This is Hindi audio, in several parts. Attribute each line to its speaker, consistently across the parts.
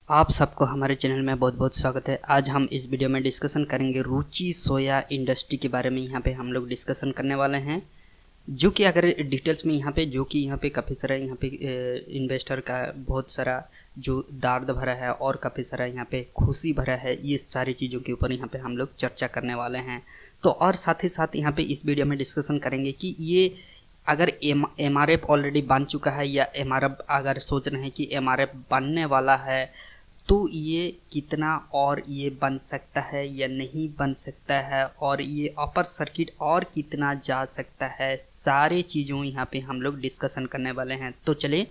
Speaker 1: आप सबको हमारे चैनल में बहुत बहुत स्वागत है। आज हम इस वीडियो में डिस्कशन करेंगे रुचि सोया इंडस्ट्री के बारे में। यहाँ पे हम लोग डिस्कसन करने वाले हैं, जो कि अगर डिटेल्स में यहाँ पे काफ़ी सारा इन्वेस्टर का बहुत सारा जो दर्द भरा है और काफ़ी सारा यहाँ पे खुशी भरा है, ये सारी चीज़ों के ऊपर यहाँ पे हम लोग चर्चा करने वाले हैं। तो और साथ ही साथ यहाँ पे इस वीडियो में डिस्कशन करेंगे कि ये अगर एमआरएफ ऑलरेडी बन चुका है या एमआरएफ अगर सोच रहे हैं कि एमआरएफ बनने वाला है तो ये कितना और ये बन सकता है या नहीं बन सकता है, और ये अपर सर्किट और कितना जा सकता है, सारे चीज़ों यहाँ पे हम लोग डिस्कशन करने वाले हैं। तो चलिए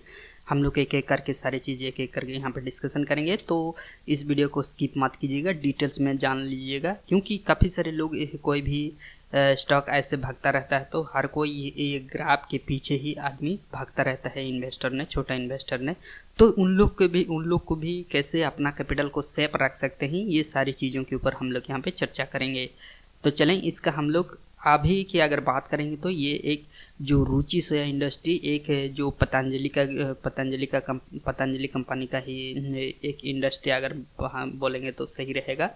Speaker 1: हम लोग एक एक करके सारी चीज़ें एक एक करके यहाँ पे डिस्कशन करेंगे। तो इस वीडियो को स्किप मत कीजिएगा, डिटेल्स में जान लीजिएगा, क्योंकि काफ़ी सारे लोग कोई भी स्टॉक ऐसे भागता रहता है तो हर कोई ये ग्राफ के पीछे ही आदमी भागता रहता है, इन्वेस्टर ने, छोटा इन्वेस्टर ने। तो उन लोग को भी कैसे अपना कैपिटल को सेफ रख सकते हैं, ये सारी चीज़ों के ऊपर हम लोग यहाँ पे चर्चा करेंगे। तो चलें इसका हम लोग अभी की अगर बात करेंगे तो ये एक जो रुचि सोया इंडस्ट्री एक जो पतंजलि कंपनी का ही एक इंडस्ट्री अगर बोलेंगे तो सही रहेगा।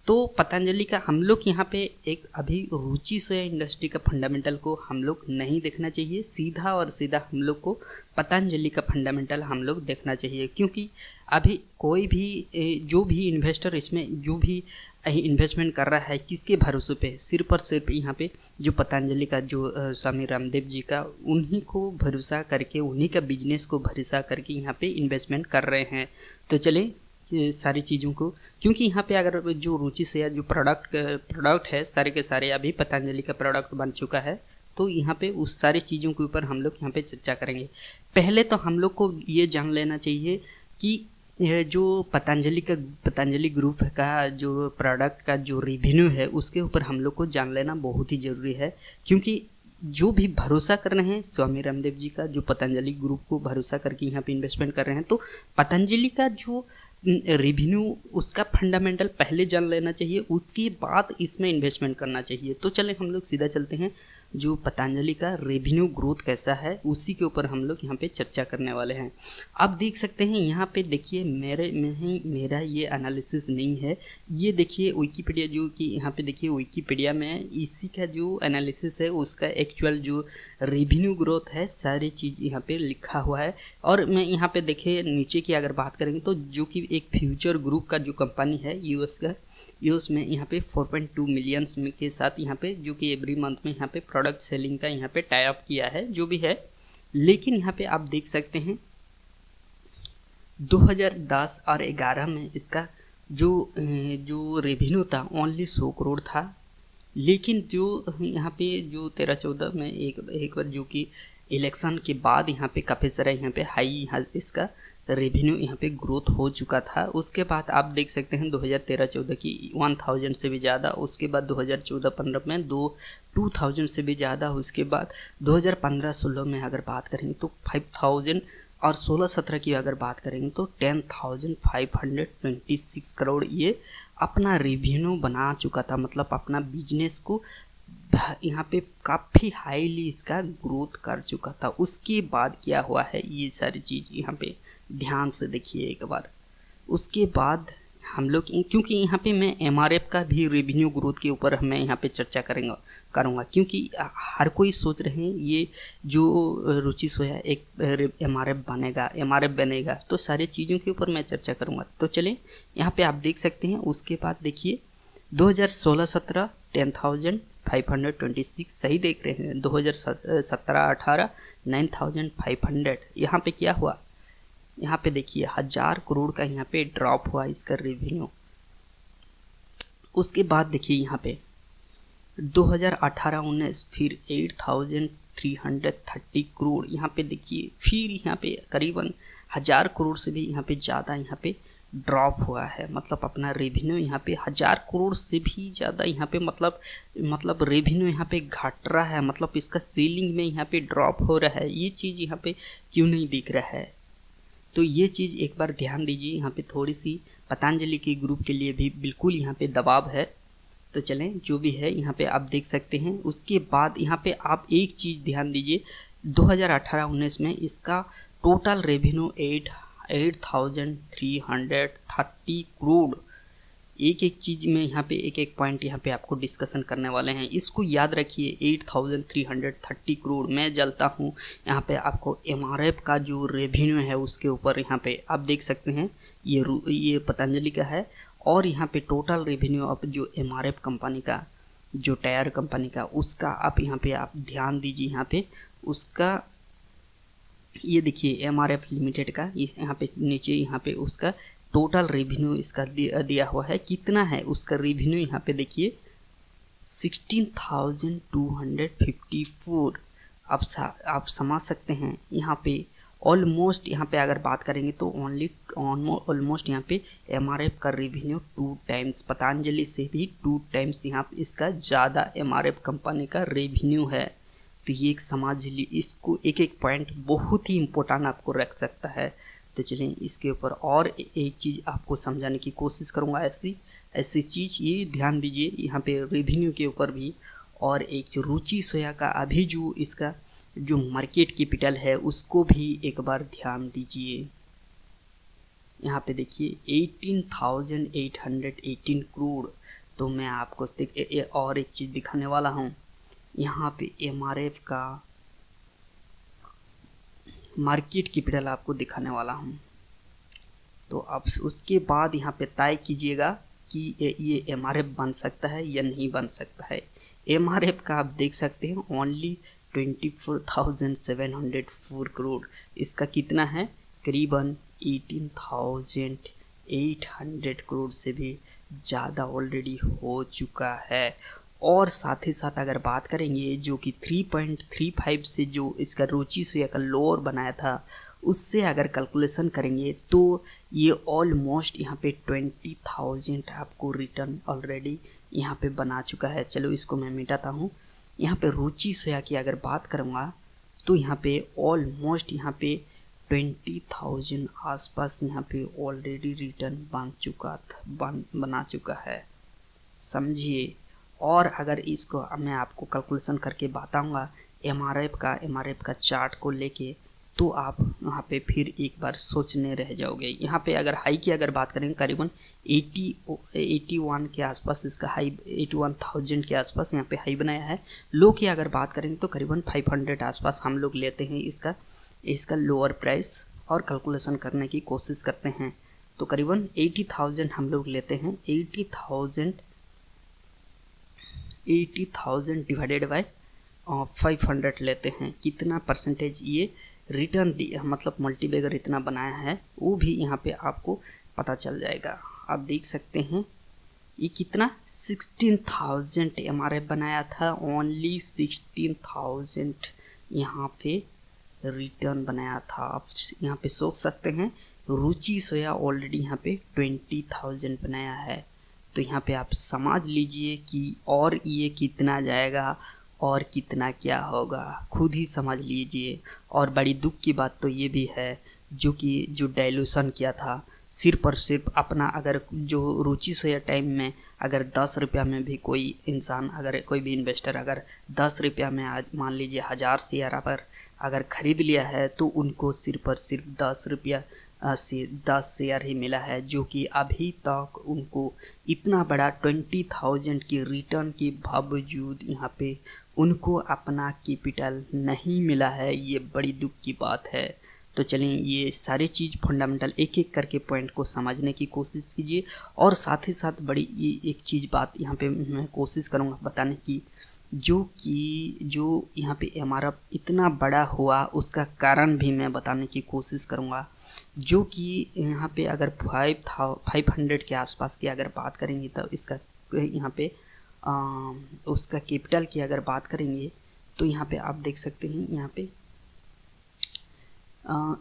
Speaker 1: तो पतंजलि का हम लोग यहाँ पे एक अभी रुचि सोया इंडस्ट्री का फंडामेंटल को हम लोग नहीं देखना चाहिए, सीधा और सीधा हम लोग को पतंजलि का फंडामेंटल हम लोग देखना चाहिए। क्योंकि अभी कोई भी जो भी इन्वेस्टर इसमें जो भी इन्वेस्टमेंट कर रहा है किसके भरोसे पे, सिर्फ और सिर्फ यहाँ पे जो पतंजलि का जो स्वामी रामदेव जी का, उन्हीं को भरोसा करके, उन्हीं का बिजनेस को भरोसा करके यहाँ पे इन्वेस्टमेंट कर रहे हैं। तो चले सारी चीज़ों को, क्योंकि यहाँ पे अगर जो रुचि से या जो प्रोडक्ट है सारे के सारे अभी पतंजलि का प्रोडक्ट बन चुका है, तो यहाँ पे उस सारी चीज़ों के ऊपर हम लोग यहाँ पे चर्चा करेंगे। पहले तो हम लोग को ये जान लेना चाहिए कि जो पतंजलि ग्रुप का जो प्रोडक्ट का जो रेवेन्यू है उसके ऊपर हम लोग को जान लेना बहुत ही ज़रूरी है। क्योंकि जो भी भरोसा कर रहे हैं स्वामी रामदेव जी का, जो पतंजलि ग्रुप को भरोसा करके यहाँ पे इन्वेस्टमेंट कर रहे हैं, तो पतंजलि का जो रेवेन्यू उसका फंडामेंटल पहले जान लेना चाहिए, उसके बाद इसमें इन्वेस्टमेंट करना चाहिए। तो चलें हम लोग सीधा चलते हैं, जो पतंजलि का रेवेन्यू ग्रोथ कैसा है उसी के ऊपर हम लोग यहाँ पे चर्चा करने वाले हैं। आप देख सकते हैं यहाँ पे, देखिए मेरा ये एनालिसिस नहीं है, ये देखिए विकिपीडिया, जो कि यहाँ पे देखिए विकिपीडिया में इसी का जो एनालिसिस है उसका एक्चुअल जो रेवेन्यू ग्रोथ है सारी चीज़ यहाँ पे लिखा हुआ है। और मैं यहाँ पे देखिए नीचे की अगर बात करेंगे तो जो कि एक फ्यूचर ग्रुप का जो कंपनी है यूएस में यहाँ पे 4.2 मिलियंस में के साथ यहाँ पे जो कि एवरी मंथ में यहाँ पे प्रोडक्ट सेलिंग का यहाँ पे टाई अप किया है, जो भी है। लेकिन यहाँ पे आप देख सकते हैं 2010 और 11 में इसका जो रेवेन्यू था ओनली 100 करोड़ था। लेकिन जो यहाँ पे जो 13-14 में एक बार जो कि इलेक्शन के बाद यहाँ पे काफ़ी सारा यहाँ पे हाई इसका रेवेन्यू यहाँ पे ग्रोथ हो चुका था। उसके बाद आप देख सकते हैं 2013-14 की 1000 से भी ज़्यादा, उसके बाद 2014-15 में 2000 से भी ज़्यादा, उसके बाद 2015-16 में अगर बात करेंगे तो 5000, और 16-17 की अगर बात करेंगे तो 10,526 करोड़ ये अपना रेवेन्यू बना चुका था। मतलब अपना बिजनेस को यहाँ पे काफ़ी हाईली इसका ग्रोथ कर चुका था। उसके बाद क्या हुआ है ये सारी चीज़ यहाँ पे ध्यान से देखिए एक बार। उसके बाद हम लोग, क्योंकि यहाँ पे मैं एमआरएफ का भी रेवेन्यू ग्रोथ के ऊपर मैं यहाँ पे चर्चा करूँगा, क्योंकि हर कोई सोच रहे हैं ये जो रुचि सोया एक एमआरएफ बनेगा, तो सारी चीज़ों के ऊपर मैं चर्चा करूँगा। तो चलें यहाँ पे आप देख सकते हैं। उसके बाद देखिए 2016-17 10,526, सही देख रहे हैं, 2017-18 9,500। यहाँ पे क्या हुआ, यहाँ पे देखिए 1000 करोड़ का यहाँ पे ड्रॉप हुआ इसका रेवेन्यू। उसके बाद देखिए यहाँ पे 2018-19 फिर 8,330 करोड़ यहाँ पे देखिए, फिर यहाँ पे करीबन 1000 करोड़ से भी यहाँ पे ज़्यादा यहाँ पे ड्रॉप हुआ है। मतलब अपना रेवेन्यू यहाँ पे 1000 करोड़ से भी ज़्यादा यहाँ पे मतलब रेवेन्यू यहाँ पे घट रहा है, मतलब इसका सेलिंग में यहाँ पे ड्रॉप हो रहा है। ये चीज़ यहाँ पे क्यों नहीं दिख रहा है, तो ये चीज़ एक बार ध्यान दीजिए। यहाँ पे थोड़ी सी पतंजलि के ग्रुप के लिए भी बिल्कुल यहाँ पे दबाव है। तो चलें जो भी है यहाँ पे आप देख सकते हैं। उसके बाद यहाँ पे आप एक चीज़ ध्यान दीजिए, 2018-19 में इसका टोटल रेवेन्यू 8,330 करोड़। एक एक चीज़ में यहाँ पे एक एक पॉइंट यहाँ पे आपको डिस्कशन करने वाले हैं, इसको याद रखिए। 8,330 करोड़ मैं जलता हूँ। यहाँ पे आपको MRF का जो रेवेन्यू है उसके ऊपर यहाँ पे आप देख सकते हैं, ये पतंजलि का है। और यहाँ पे टोटल रेवेन्यू ऑफ जो MRF कंपनी का, जो टायर कंपनी का, उसका आप यहाँ पे आप ध्यान दीजिए। यहाँ पे उसका ये देखिए MRF लिमिटेड का यहाँ पे नीचे यहाँ पे उसका टोटल रेवेन्यू इसका दिया हुआ है। कितना है उसका रेवेन्यू यहाँ पे देखिए 16,254। आप समझ सकते हैं यहाँ पे ऑलमोस्ट, यहाँ पे अगर बात करेंगे तो ऑलमोस्ट यहाँ पे MRF का रेवेन्यू 2 टाइम्स, पतंजलि से भी 2 टाइम्स यहाँ पे इसका ज़्यादा MRF कंपनी का रेवेन्यू है। तो ये एक समझ ली, इसको एक एक पॉइंट बहुत ही इम्पोर्टेंट आपको रख सकता है। तो चलिए इसके ऊपर और एक चीज़ आपको समझाने की कोशिश करूँगा। ऐसी चीज़ ये ध्यान दीजिए यहाँ पे रेवेन्यू के ऊपर भी। और एक जो रुचि सोया का अभी जो इसका जो मार्केट कैपिटल है उसको भी एक बार ध्यान दीजिए। यहाँ पे देखिए 18,818 करोड़। तो मैं आपको और एक चीज़ दिखाने वाला हूँ। यहाँ पे MRF का मार्केट कैपिटल आपको दिखाने वाला हूँ। तो आप उसके बाद यहाँ पे तय कीजिएगा कि ये MRF बन सकता है या नहीं बन सकता है। MRF का आप देख सकते हैं ओनली 24,704 करोड़। इसका कितना है, करीबन 18,800 करोड़ से भी ज़्यादा ऑलरेडी हो चुका है। और साथ ही साथ अगर बात करेंगे जो कि 3.35 से जो इसका रुचि सोया का लोअर बनाया था, उससे अगर कैलकुलेशन करेंगे तो ये ऑलमोस्ट यहाँ पे 20,000 आपको रिटर्न ऑलरेडी यहाँ पे बना चुका है। चलो इसको मैं मिटाता हूँ। यहाँ पे रुचि सोया की अगर बात करूँगा तो यहाँ पे ऑलमोस्ट यहाँ पे 20,000 आसपास यहाँ पे ऑलरेडी रिटर्न बना चुका है, समझिए। और अगर इसको मैं आपको कैलकुलेशन करके बताऊंगा MRF का चार्ट को लेके, तो आप यहाँ पे फिर एक बार सोचने रह जाओगे। यहाँ पे अगर हाई की अगर बात करेंगे करीबन 81 के आसपास इसका हाई, 81,000 के आसपास यहाँ पे हाई बनाया है। लो की अगर बात करेंगे तो करीबन 500 आसपास हम लोग लेते हैं इसका लोअर प्राइस और कैलकुलेशन करने की कोशिश करते हैं। तो करीबन 80,000 हम लोग लेते हैं। 80,000 डिवाइडेड बाय 500 लेते हैं। कितना परसेंटेज ये रिटर्न दिया, मतलब मल्टीबैगर इतना बनाया है, वो भी यहाँ पे आपको पता चल जाएगा। आप देख सकते हैं ये कितना 16,000 MRF बनाया था, ओनली 16,000 यहाँ पे रिटर्न बनाया था। आप यहाँ पे सोच सकते हैं रुचि सोया ऑलरेडी यहाँ पे 20,000 बनाया है। तो यहाँ पे आप समझ लीजिए कि और ये कितना जाएगा और कितना क्या होगा, खुद ही समझ लीजिए। और बड़ी दुख की बात तो ये भी है जो डाइल्यूशन किया था सिर्फ और सिर्फ अपना, अगर जो रुचि सोया टाइम में अगर 10 रुपया में भी कोई इंसान, अगर कोई भी इन्वेस्टर अगर 10 रुपया में आज मान लीजिए 1000 शेयर पर अगर ख़रीद लिया है, तो उनको सिर्फ और सिर्फ 10 रुपया से 10 शेयर ही मिला है, जो कि अभी तक उनको इतना बड़ा 20,000 की रिटर्न के बावजूद यहाँ पे उनको अपना कैपिटल नहीं मिला है। ये बड़ी दुख की बात है। तो चलिए ये सारी चीज़ फंडामेंटल एक एक करके पॉइंट को समझने की कोशिश कीजिए। और साथ ही साथ बड़ी ये एक चीज़ बात यहाँ पे मैं कोशिश करूँगा बताने की, जो यहाँ पे हमारा इतना बड़ा हुआ उसका कारण भी मैं बताने की कोशिश करूँगा। जो कि यहाँ पे अगर 500 के आसपास की अगर बात करेंगे तो इसका यहाँ पे उसका कैपिटल की अगर बात करेंगे तो यहाँ पे आप देख सकते हैं यहाँ पे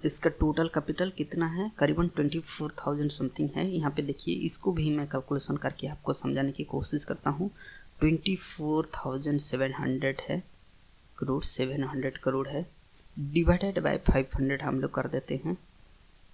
Speaker 1: इसका टोटल कैपिटल कितना है, करीबन 24,000 समथिंग है। यहाँ पे देखिए इसको भी मैं कैलकुलेशन करके आपको समझाने की कोशिश करता हूँ। 24,700 है करोड़, 700 करोड़ है, डिवाइडेड बाय 500 हम लोग कर देते हैं,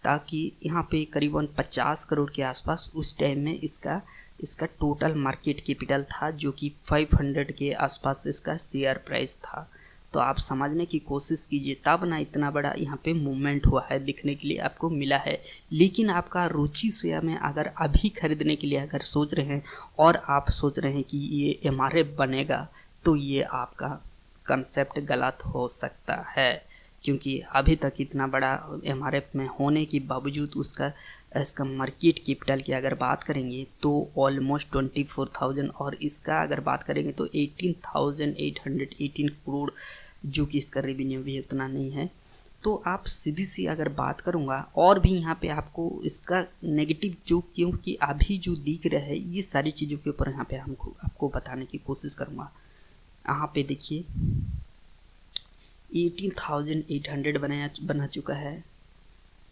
Speaker 1: ताकि यहाँ पे करीबन 50 करोड़ के आसपास उस टाइम में इसका टोटल मार्केट कैपिटल था, जो कि 500 के आसपास इसका शेयर प्राइस था। तो आप समझने की कोशिश कीजिए, तब ना इतना बड़ा यहाँ पे मूवमेंट हुआ है, दिखने के लिए आपको मिला है। लेकिन आपका रुचि शेयर में अगर अभी खरीदने के लिए अगर सोच रहे हैं और आप सोच रहे हैं कि ये MRF बनेगा, तो ये आपका कंसेप्ट गलत हो सकता है, क्योंकि अभी तक इतना बड़ा MRF में होने के बावजूद इसका मार्केट कैपिटल की अगर बात करेंगे तो ऑलमोस्ट 24,000, और इसका अगर बात करेंगे तो 18,818 करोड़, जो कि इसका रेवेन्यू भी उतना नहीं है। तो आप सीधी सी अगर बात करूँगा, और भी यहाँ पे आपको इसका नेगेटिव जो, क्योंकि अभी जो दिख रहा है ये सारी चीज़ों के ऊपर यहाँ पे आपको बताने की कोशिश करूँगा। यहाँ पे देखिए 18,800 बना चुका है,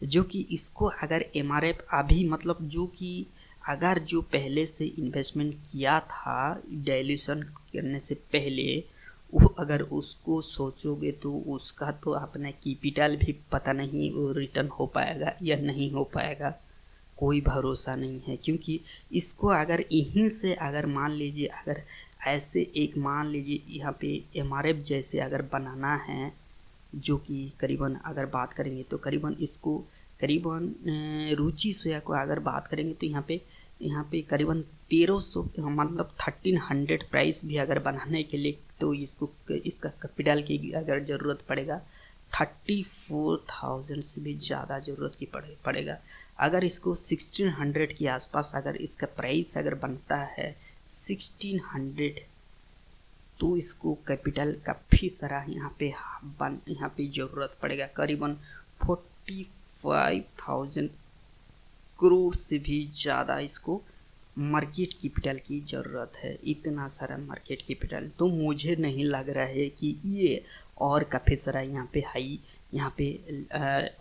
Speaker 1: जो कि इसको अगर MRF अभी मतलब जो कि अगर जो पहले से इन्वेस्टमेंट किया था डाइल्यूशन करने से पहले, वो अगर उसको सोचोगे तो उसका तो अपना कैपिटल भी पता नहीं वो रिटर्न हो पाएगा या नहीं हो पाएगा, कोई भरोसा नहीं है। क्योंकि इसको अगर यहीं से अगर मान लीजिए, अगर ऐसे एक मान लीजिए यहाँ पे MRF जैसे अगर बनाना है, जो कि करीबन अगर बात करेंगे तो करीबन इसको करीबन रुचि शेयर को अगर बात करेंगे तो यहाँ पे करीबन 1300 मतलब 1300 प्राइस भी अगर बनाने के लिए, तो इसका कैपिटल की अगर ज़रूरत पड़ेगा 34,000 से भी ज़्यादा ज़रूरत की पड़ेगा। अगर इसको 1600 के आसपास अगर इसका प्राइस अगर बनता है 1600, तो इसको कैपिटल काफ़ी सारा यहाँ पे ज़रूरत पड़ेगा, करीबन 45,000 करोड़ से भी ज़्यादा इसको मार्केट कैपिटल की ज़रूरत है। इतना सारा मार्केट कैपिटल तो मुझे नहीं लग रहा है कि ये और काफ़ी सारा यहाँ पे हाई यहाँ पे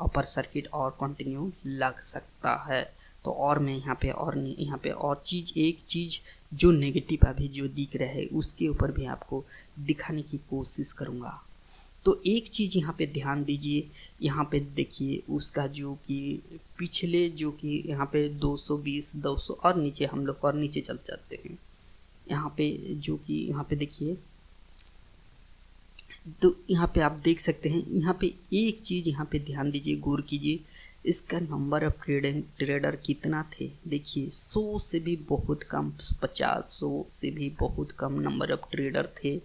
Speaker 1: अपर सर्किट और कंटिन्यू लग सकता है। तो और मैं यहाँ पे और एक चीज़ जो नेगेटिव अभी जो दिख रहा है उसके ऊपर भी आपको दिखाने की कोशिश करूँगा। तो एक चीज़ यहाँ पे ध्यान दीजिए, यहाँ पे देखिए उसका जो कि पिछले जो कि यहाँ पे 220 200 और नीचे हम लोग और नीचे चल जाते हैं। यहाँ पे जो कि यहाँ पे देखिए, तो यहाँ पे आप देख सकते हैं, यहाँ पे एक चीज़ यहाँ पे ध्यान दीजिए, गौर कीजिए, इसका नंबर ऑफ ट्रेडर कितना थे। देखिए 100 से भी बहुत कम, 50-100 से भी बहुत कम नंबर ऑफ ट्रेडर थे,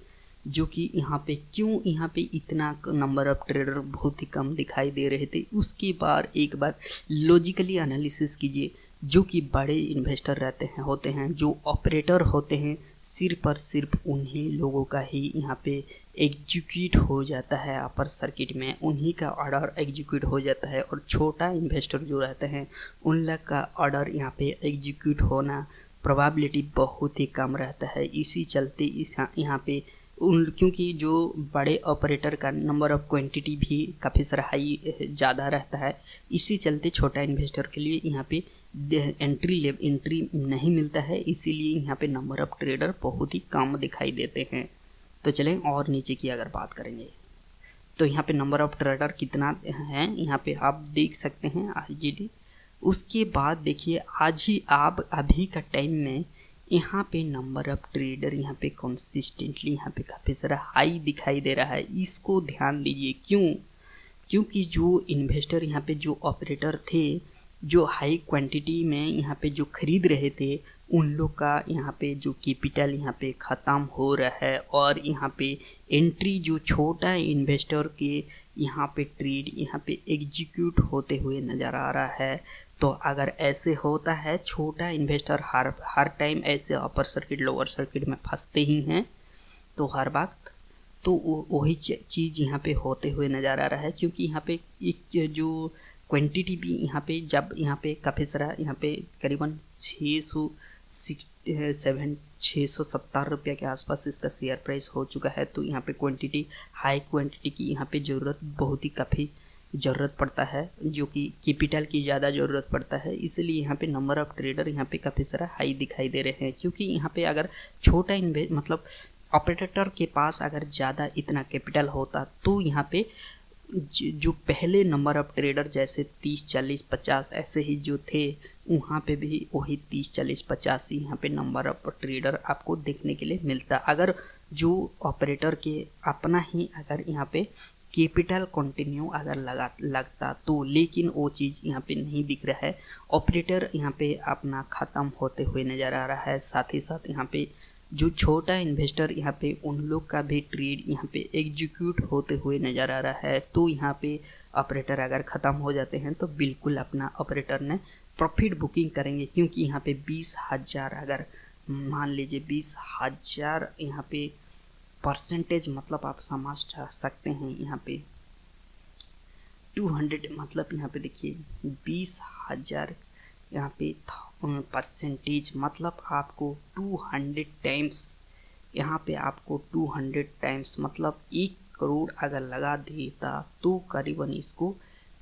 Speaker 1: जो कि यहाँ पे क्यों यहाँ पे इतना नंबर ऑफ ट्रेडर बहुत ही कम दिखाई दे रहे थे। उसके बाद एक बार लॉजिकली एनालिसिस कीजिए, जो कि बड़े इन्वेस्टर होते हैं, जो ऑपरेटर होते हैं, सिर्फ और सिर्फ उन्हीं लोगों का ही यहाँ पे एग्जीक्यूट हो जाता है अपर सर्किट में, उन्हीं का ऑर्डर एग्जीक्यूट हो जाता है। और छोटा इन्वेस्टर जो रहते हैं उन लोग का ऑर्डर यहाँ पे एग्जीक्यूट होना प्रोबेबिलिटी बहुत ही कम रहता है। इसी चलते यहाँ पे क्योंकि जो बड़े ऑपरेटर का नंबर ऑफ क्वांटिटी भी काफ़ी सारा हाई ज़्यादा रहता है, इसी चलते छोटा इन्वेस्टर के लिए यहाँ पे एंट्री नहीं मिलता है, इसीलिए यहाँ पे नंबर ऑफ ट्रेडर बहुत ही कम दिखाई देते हैं। तो चलें और नीचे की अगर बात करेंगे तो यहाँ पे नंबर ऑफ ट्रेडर कितना है यहाँ पे आप देख सकते हैं IGD। उसके बाद देखिए अभी का टाइम में यहाँ पे नंबर ऑफ ट्रेडर यहाँ पे कंसिस्टेंटली यहाँ पे काफ़ी सारा हाई दिखाई दे रहा है। इसको ध्यान दीजिए, क्योंकि जो इन्वेस्टर यहाँ पे जो ऑपरेटर थे, जो हाई क्वांटिटी में यहाँ पे जो खरीद रहे थे, उन लोग का यहाँ पे जो कैपिटल यहाँ पे ख़त्म हो रहा है, और यहाँ पे एंट्री जो छोटा इन्वेस्टर के यहाँ पे ट्रेड यहाँ पे एग्जीक्यूट होते हुए नज़र आ रहा है। तो अगर ऐसे होता है, छोटा इन्वेस्टर हर टाइम ऐसे अपर सर्किट लोअर सर्किट में फंसते ही हैं, तो हर वक्त तो वही चीज़ यहाँ पे होते हुए नज़र आ रहा है। क्योंकि यहाँ पे एक जो क्वांटिटी भी यहाँ पे जब यहाँ पे काफ़ी सारा यहाँ पे करीबन 670 रुपये के आसपास इसका शेयर प्राइस हो चुका है। तो यहाँ पे हाई क्वांटिटी की यहाँ पे ज़रूरत बहुत ही काफ़ी ज़रूरत पड़ता है, जो कि कैपिटल की ज़्यादा ज़रूरत पड़ता है। इसलिए यहाँ पे नंबर ऑफ़ ट्रेडर यहाँ पे काफ़ी सारा हाई दिखाई दे रहे हैं। क्योंकि यहाँ पे अगर छोटा मतलब ऑपरेटर के पास अगर ज़्यादा इतना कैपिटल होता, तो यहाँ पे जो पहले नंबर ऑफ़ ट्रेडर जैसे 30 40 50 ऐसे ही जो थे, वहाँ पे भी वही 30 40 50 ही यहाँ पे नंबर ऑफ़ ट्रेडर आपको देखने के लिए मिलता। अगर जो ऑपरेटर के अपना ही अगर यहाँ पे कैपिटल कंटिन्यू अगर लगता तो, लेकिन वो चीज़ यहाँ पे नहीं दिख रहा है। ऑपरेटर यहाँ पे अपना ख़त्म होते हुए नज़र आ रहा है। साथ ही साथ यहाँ पे जो छोटा इन्वेस्टर यहाँ पे उन लोग का भी ट्रेड यहाँ पे एग्जीक्यूट होते हुए नज़र आ रहा है। तो यहाँ पे ऑपरेटर अगर ख़त्म हो जाते हैं तो बिल्कुल अपना ऑपरेटर ने प्रॉफिट बुकिंग करेंगे, क्योंकि यहाँ पे 20,000 अगर मान लीजिए 20,000 यहाँ पे परसेंटेज, मतलब आप समझ सकते हैं यहाँ पे 200, मतलब यहाँ पे देखिए 20,000 यहाँ पे परसेंटेज, मतलब आपको 200 टाइम्स, यहाँ पे आपको 200 टाइम्स मतलब 1 करोड़ अगर लगा देता तो करीबन इसको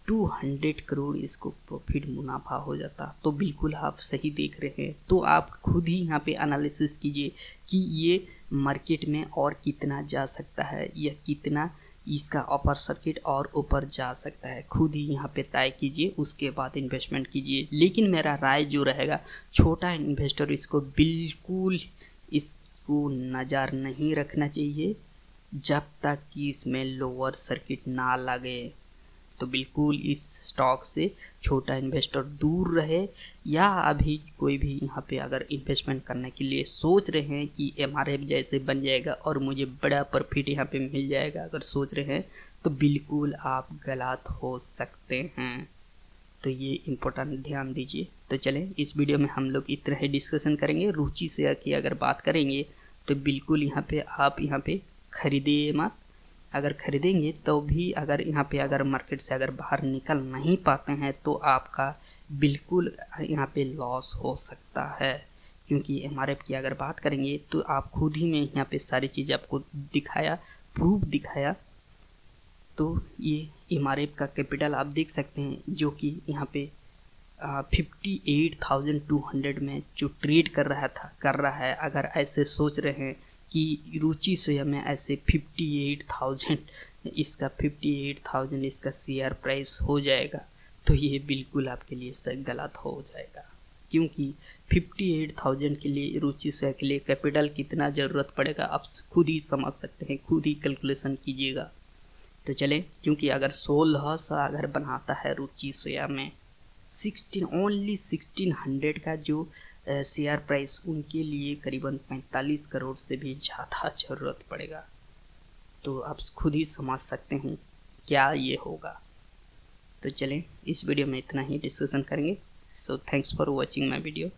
Speaker 1: 200 करोड़ इसको प्रॉफिट मुनाफा हो जाता। तो बिल्कुल आप सही देख रहे हैं। तो आप खुद ही यहाँ पे एनालिसिस कीजिए कि ये मार्केट में और कितना जा सकता है या कितना इसका अपर सर्किट और ऊपर जा सकता है, खुद ही यहाँ पे तय कीजिए, उसके बाद इन्वेस्टमेंट कीजिए। लेकिन मेरा राय जो रहेगा, छोटा इन्वेस्टर इसको बिल्कुल इसको नज़र नहीं रखना चाहिए जब तक कि इसमें लोअर सर्किट ना लगे। तो बिल्कुल इस स्टॉक से छोटा इन्वेस्टर दूर रहे, या अभी कोई भी यहाँ पे अगर इन्वेस्टमेंट करने के लिए सोच रहे हैं कि एमआरएफ जैसे बन जाएगा और मुझे बड़ा प्रॉफिट यहाँ पे मिल जाएगा, अगर सोच रहे हैं तो बिल्कुल आप गलत हो सकते हैं। तो ये इम्पोर्टेंट ध्यान दीजिए। तो चलें, इस वीडियो में हम लोग इतना ही डिस्कशन करेंगे। रुचि शेयर की अगर बात करेंगे तो बिल्कुल यहाँ पे आप यहाँ पे खरीदिए मत। अगर खरीदेंगे तो भी अगर यहाँ पे अगर मार्केट से अगर बाहर निकल नहीं पाते हैं तो आपका बिल्कुल यहाँ पे लॉस हो सकता है, क्योंकि एमआरएफ की अगर बात करेंगे तो आप खुद ही में यहाँ पे सारी चीज़ आपको दिखाया, प्रूफ दिखाया। तो ये एमआरएफ का कैपिटल आप देख सकते हैं, जो कि यहाँ पे 58,200 में जो ट्रेड कर रहा है। अगर ऐसे सोच रहे हैं कि रुचि शेयर में ऐसे 58,000 इसका शेयर प्राइस हो जाएगा, तो ये बिल्कुल आपके लिए सही गलत हो जाएगा, क्योंकि 58,000 के लिए रुचि शेयर के लिए कैपिटल कितना ज़रूरत पड़ेगा आप खुद ही समझ सकते हैं, खुद ही कैलकुलेशन कीजिएगा। तो चले, क्योंकि अगर 1600 अगर बनाता है रुचि शेयर में, 1600 का जो शेयर प्राइस, उनके लिए करीबन 45 करोड़ से भी ज़्यादा ज़रूरत पड़ेगा। तो आप खुद ही समझ सकते हैं क्या ये होगा। तो चलें, इस वीडियो में इतना ही डिस्कशन करेंगे। So thanks for watching my video.